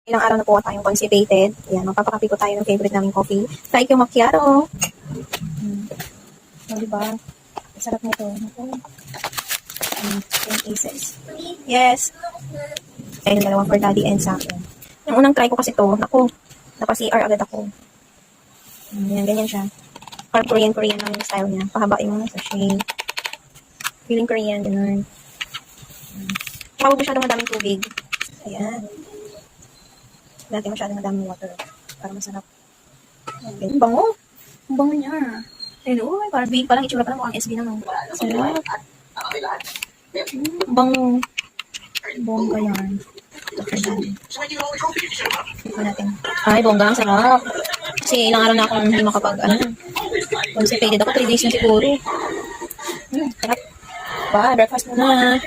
Ilang araw na po tayong constipated. Ayan, magpapakape po tayo ng favorite naming coffee. Thank you, macchiato. O, diba? Sarap nito. 10 pieces. Yes. Kaya yung dalawang for daddy and sa akin. Yung unang try ko kasi to, naku, napa-CR agad ako. Ayan, ganyan siya. Or Korean lang yung style niya. Pahaba yung sachet. Feeling Korean, ganun. Huwag masyadong madaming tubig. Ayan. Lagyan masyadong madaming water. Para masarap. Ayan. Ang bango. Ang bango niya. Hello, parang big pa lang. Itsura pa lang mukhang SB naman. Sarap. Ang bango. Bongga yan. Ito natin. Ay, bongga. Ang sarap. Kasi ilang araw na akong hindi constipated ako. 3 days na siguro. Sarap. Bye, breakfast muna.